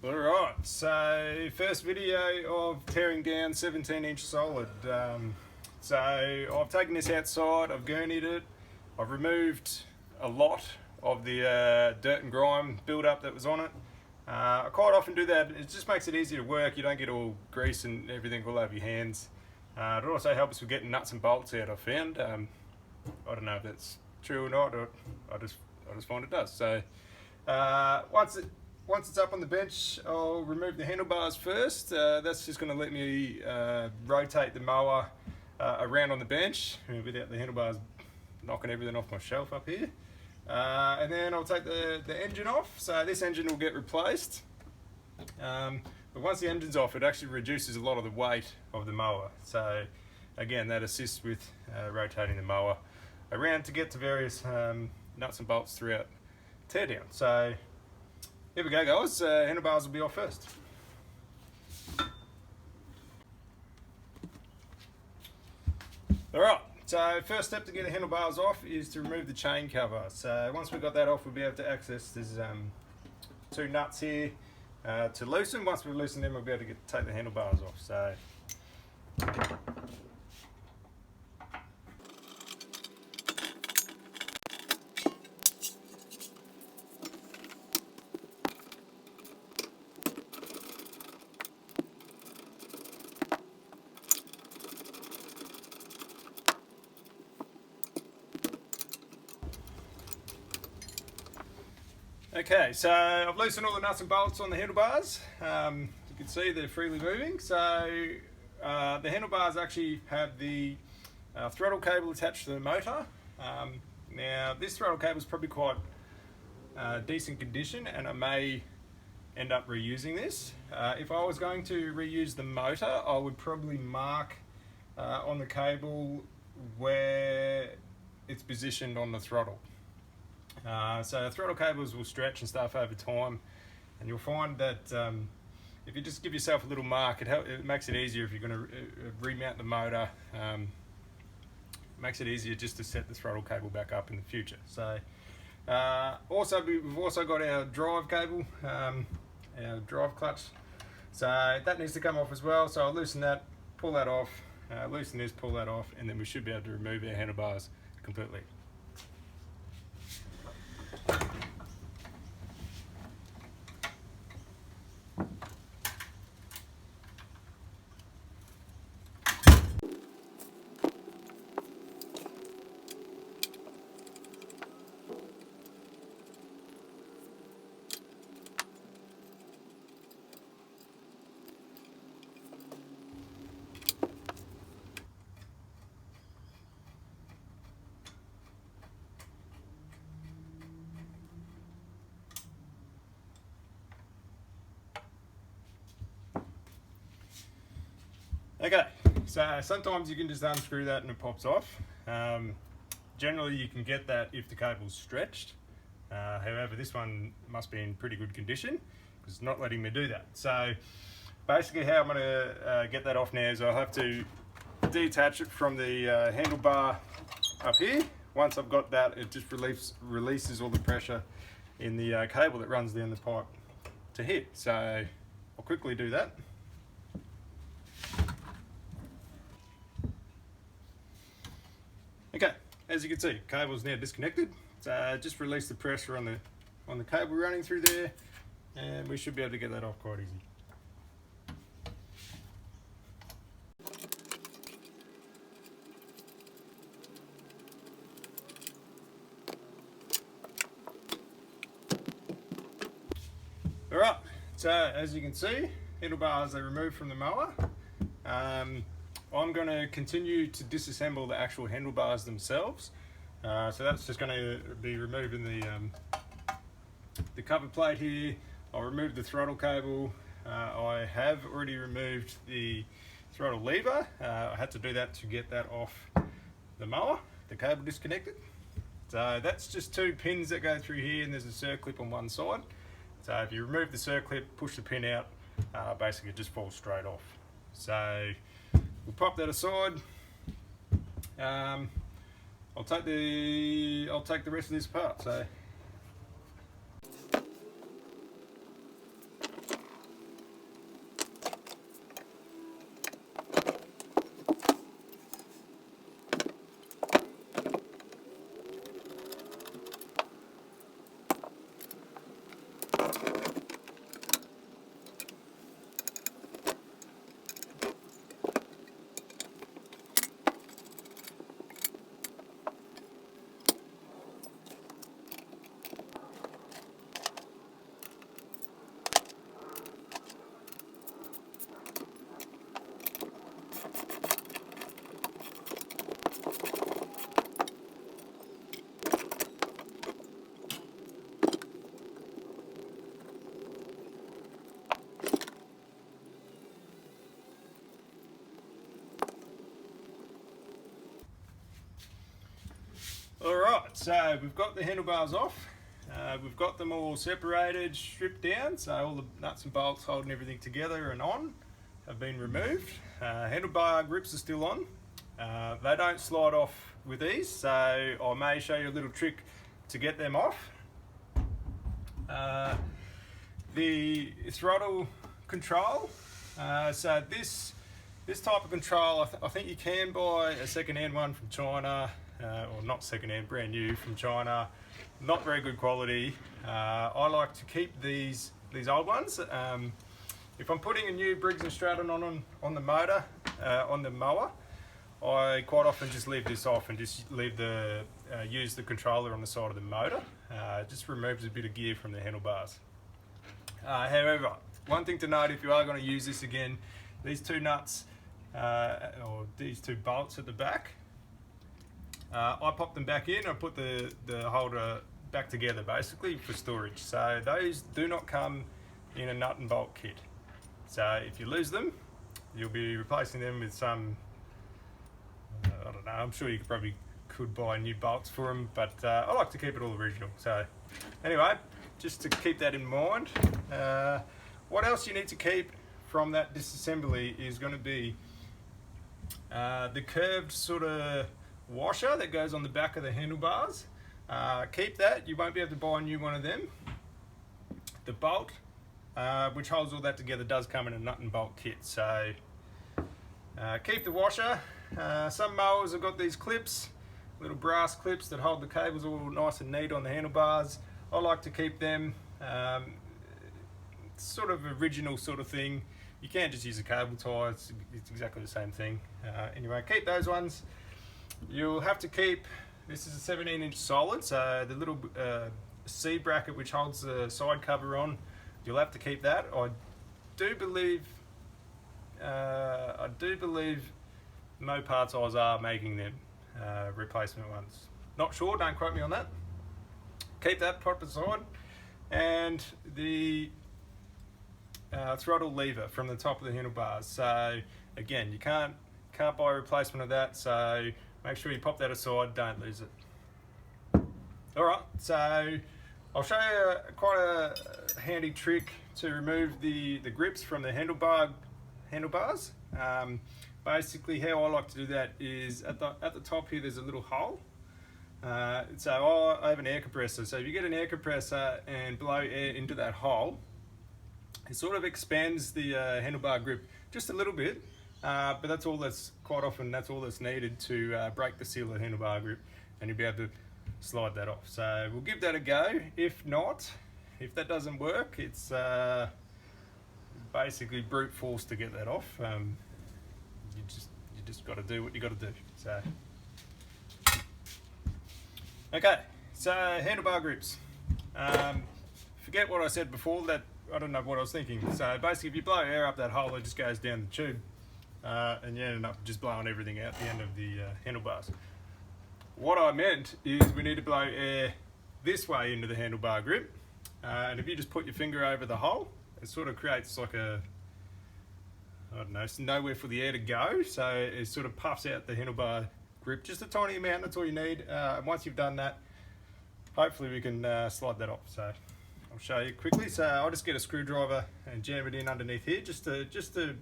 Alright, so first video of tearing down 17-inch solid. So I've taken this outside, I've gurneyed it, I've removed a lot of the dirt and grime build-up that was on it. I quite often do that, it just makes it easier to work, you don't get all grease and everything all over your hands. It also helps with getting nuts and bolts out, I found. I don't know if that's true or not, or I just find it does. So once it's up on the bench, I'll remove the handlebars first. That's just going to let me rotate the mower around on the bench without the handlebars knocking everything off my shelf up here. And then I'll take the engine off. So this engine will get replaced. But once the engine's off, it actually reduces a lot of the weight of the mower. So again, that assists with rotating the mower around to get to various nuts and bolts throughout teardown. So here we go, guys. Handlebars will be off first. Alright, so first step to get the handlebars off is to remove the chain cover. So once we've got that off, we'll be able to access there's two nuts here to loosen. Once we loosen them, we'll be able to take the handlebars off. So okay, so I've loosened all the nuts and bolts on the handlebars. You can see they're freely moving. So the handlebars actually have the throttle cable attached to the motor. Now this throttle cable is probably quite decent condition, and I may end up reusing this. If I was going to reuse the motor, I would probably mark on the cable where it's positioned on the throttle. So throttle cables will stretch and stuff over time, and you'll find that if you just give yourself a little mark, it makes it easier if you're going to remount the motor. It makes it easier just to set the throttle cable back up in the future. So we've also got our drive cable, our drive clutch. So that needs to come off as well. So I'll loosen that, pull that off, loosen this, pull that off, and then we should be able to remove our handlebars completely. Okay, so sometimes you can just unscrew that and it pops off. Generally you can get that if the cable's stretched. However, this one must be in pretty good condition because it's not letting me do that. So basically how I'm going to get that off now is I'll have to detach it from the handlebar up here. Once I've got that, it just releases all the pressure in the cable that runs down the pipe to here. So I'll quickly do that. Okay, as you can see, cable's now disconnected. So just release the pressure on the cable running through there, and we should be able to get that off quite easy. Alright, so as you can see, handlebars are removed from the mower. I'm going to continue to disassemble the actual handlebars themselves. So that's just going to be removing the cover plate here. I'll remove the throttle cable. I have already removed the throttle lever. I had to do that to get that off the mower, the cable disconnected. So that's just two pins that go through here, and there's a circlip on one side. So if you remove the circlip, push the pin out, basically it just falls straight off. So we'll pop that aside. I'll take the rest of this apart. So Alright, so we've got the handlebars off. We've got them all separated, stripped down, so all the nuts and bolts holding everything together and on have been removed. Handlebar grips are still on. They don't slide off with ease, so I may show you a little trick to get them off. The throttle control, so this type of control, I think you can buy a second-hand one from China, or not second-hand, brand new from China. Not very good quality. I like to keep these old ones. If I'm putting a new Briggs & Stratton on the motor, on the mower, I quite often just leave this off and just leave use the controller on the side of the motor. It just removes a bit of gear from the handlebars. However, one thing to note, if you are going to use this again, these two nuts, or these two bolts at the back, I pop them back in. I put the holder back together basically for storage. So those do not come in a nut and bolt kit. So if you lose them, you'll be replacing them with some, I don't know, I'm sure you probably could buy new bolts for them, but I like to keep it all original. So anyway, just to keep that in mind. What else you need to keep from that disassembly is going to be the curved sort of washer that goes on the back of the handlebars. Keep that. You won't be able to buy a new one of them. The bolt, which holds all that together, does come in a nut and bolt kit, so keep the washer. Some mowers have got these clips, little brass clips that hold the cables all nice and neat on the handlebars. I like to keep them. Sort of original sort of thing. You can't just use a cable tie, it's exactly the same thing. Anyway, keep those ones. You'll have to keep, this is a 17-inch solid, so the little C bracket which holds the side cover on, you'll have to keep that. I do believe Moparts Oz are making them replacement ones. Not sure, don't quote me on that. Keep that put aside, and the throttle lever from the top of the handlebars. So again, you can't buy a replacement of that, so make sure you pop that aside, don't lose it. Alright, so I'll show you quite a handy trick to remove the grips from the handlebars. Basically how I like to do that is at the top here there's a little hole. So I have an air compressor, so if you get an air compressor and blow air into that hole, it sort of expands the handlebar grip just a little bit, but that's all that's needed to break the seal of the handlebar grip, and you'll be able to slide that off. So we'll give that a go. If that doesn't work, it's basically brute force to get that off. You just got to do what you got to do. So okay, so handlebar grips. Forget what I said before, that I don't know what I was thinking. So basically if you blow air up that hole, it just goes down the tube, and you end up just blowing everything out the end of the handlebars. What I meant is we need to blow air this way into the handlebar grip, and if you just put your finger over the hole, it sort of creates like a, I don't know, it's nowhere for the air to go, so it sort of puffs out the handlebar grip just a tiny amount. That's all you need. And once you've done that, hopefully we can slide that off. So I'll show you quickly. So I'll just get a screwdriver and jam it in underneath here, just to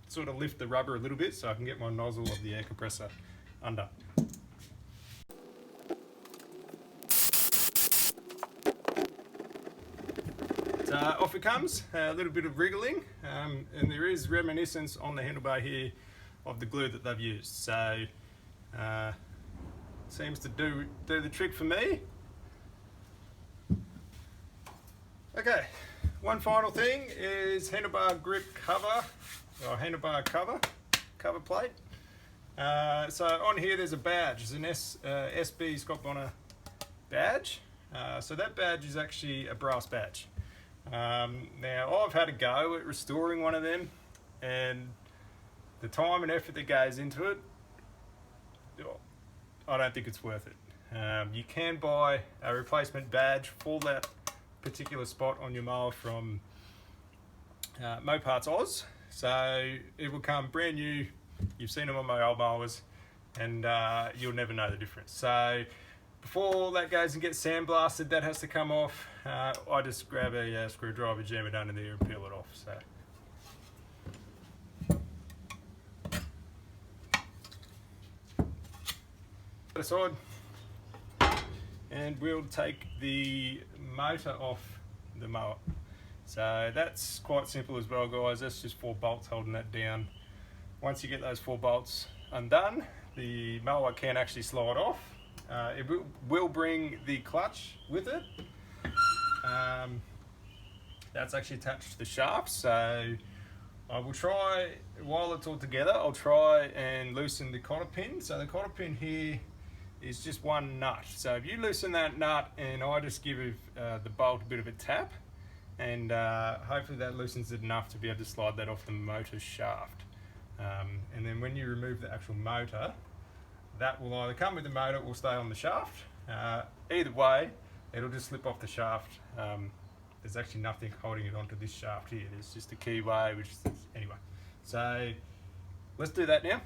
sort of lift the rubber a little bit, so I can get my nozzle of the air compressor under. So off it comes, a little bit of wriggling, and there is reminiscence on the handlebar here of the glue that they've used. So seems to do the trick for me. Okay, one final thing is handlebar grip cover, or handlebar cover plate. So on here there's a badge. It's an SB Scott Bonnar badge. So that badge is actually a brass badge. Now I've had a go at restoring one of them, and the time and effort that goes into it, I don't think it's worth it. You can buy a replacement badge for that particular spot on your mower from Moparts Oz. So it will come brand new. You've seen them on my old mowers, and you'll never know the difference. So before that goes and gets sandblasted, that has to come off. I just grab a screwdriver, jam it under there and peel it off. So. Aside, and we'll take the motor off the mower. So that's quite simple as well, guys. That's just 4 bolts holding that down. Once you get those 4 bolts undone, the mower can actually slide off. It will bring the clutch with it. That's actually attached to the shaft, so I will try, while it's all together, I'll try and loosen the cotter pin. So the cotter pin here is just 1 nut. So if you loosen that nut and I just give the bolt a bit of a tap, and hopefully that loosens it enough to be able to slide that off the motor shaft. And then when you remove the actual motor, that will either come with the motor or stay on the shaft. Either way, it'll just slip off the shaft. There's actually nothing holding it onto this shaft here. There's just a keyway, which is, anyway. So let's do that now.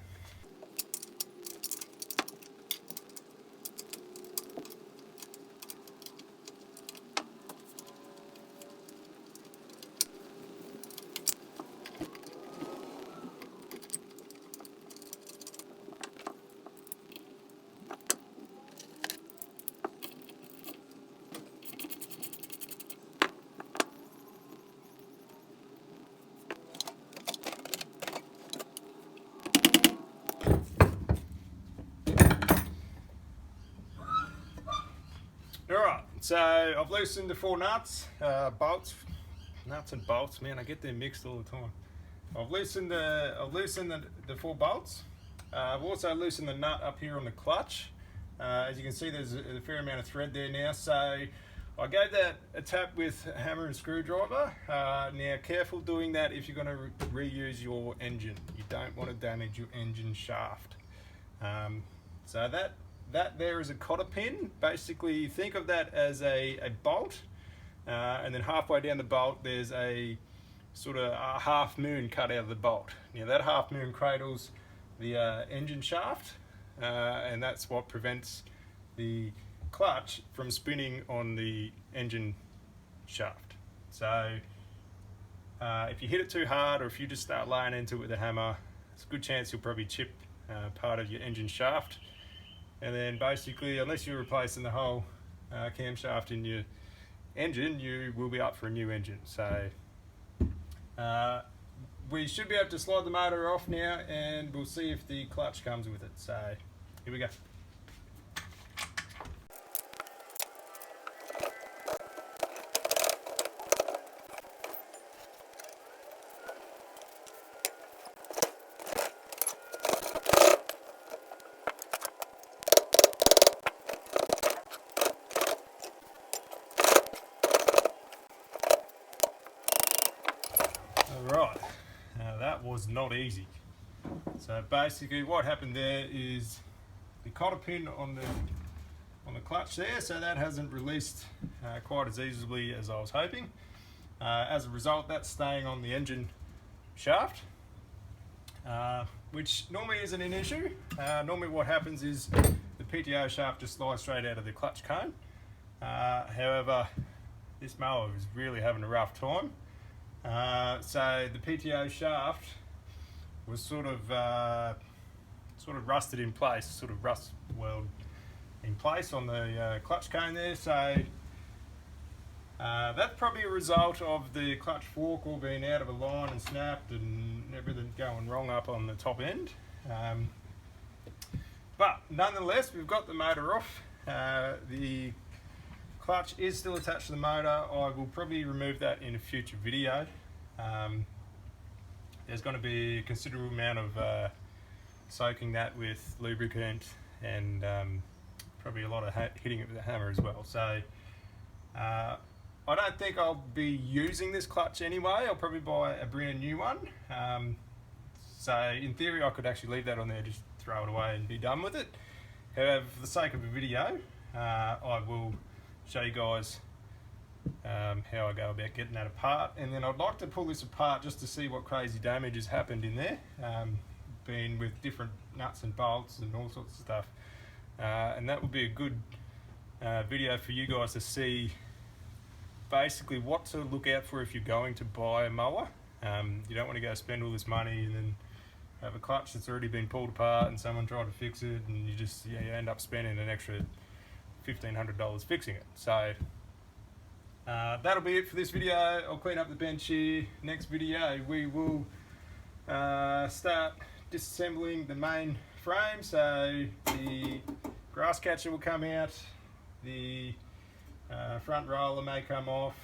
Alright, so I've loosened the 4 nuts, nuts and bolts, man, I get them mixed all the time. I've loosened the 4 bolts. I've also loosened the nut up here on the clutch. As you can see, there's a fair amount of thread there now, so I gave that a tap with a hammer and screwdriver. Now, careful doing that if you're going to reuse your engine. You don't want to damage your engine shaft. So that there is a cotter pin. Basically, think of that as a bolt, and then halfway down the bolt there's a sort of a half moon cut out of the bolt. Now that half moon cradles the engine shaft, and that's what prevents the clutch from spinning on the engine shaft. So if you hit it too hard, or if you just start laying into it with a hammer, it's a good chance you'll probably chip part of your engine shaft. And then basically, unless you're replacing the whole camshaft in your engine, you will be up for a new engine. So we should be able to slide the motor off now, and we'll see if the clutch comes with it. So here we go. Alright, now that was not easy. So basically what happened there is the cotter pin on the clutch there, so that hasn't released quite as easily as I was hoping. As a result, that's staying on the engine shaft, which normally isn't an issue. Normally what happens is the PTO shaft just slides straight out of the clutch cone. However, this mower is really having a rough time. So the PTO shaft was sort of rusted in place, sort of rust weld in place on the clutch cone there. So that's probably a result of the clutch fork all being out of a line and snapped and everything going wrong up on the top end. But nonetheless, we've got the motor off. The clutch is still attached to the motor. I will probably remove that in a future video. There's going to be a considerable amount of soaking that with lubricant, and probably a lot of hitting it with a hammer as well. So I don't think I'll be using this clutch anyway. I'll probably buy a brand new one. So in theory I could actually leave that on there, just throw it away and be done with it. However, for the sake of a video, I will show you guys how I go about getting that apart, and then I'd like to pull this apart just to see what crazy damage has happened in there, been with different nuts and bolts and all sorts of stuff, and that would be a good video for you guys to see basically what to look out for if you're going to buy a mower. You don't want to go spend all this money and then have a clutch that's already been pulled apart and someone tried to fix it, and you end up spending an extra $1,500 fixing it. So that'll be it for this video. I'll clean up the bench here. Next video we will start disassembling the main frame. So the grass catcher will come out, the front roller may come off,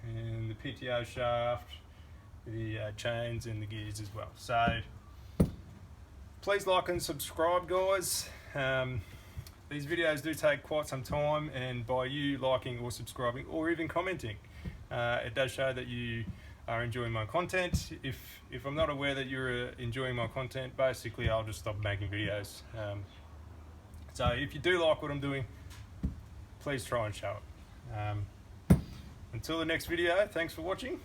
and the PTO shaft, the chains and the gears as well. So please like and subscribe, guys. These videos do take quite some time, and by you liking or subscribing or even commenting, it does show that you are enjoying my content. If I'm not aware that you're enjoying my content, basically I'll just stop making videos. So if you do like what I'm doing, please try and show it. Until the next video, thanks for watching.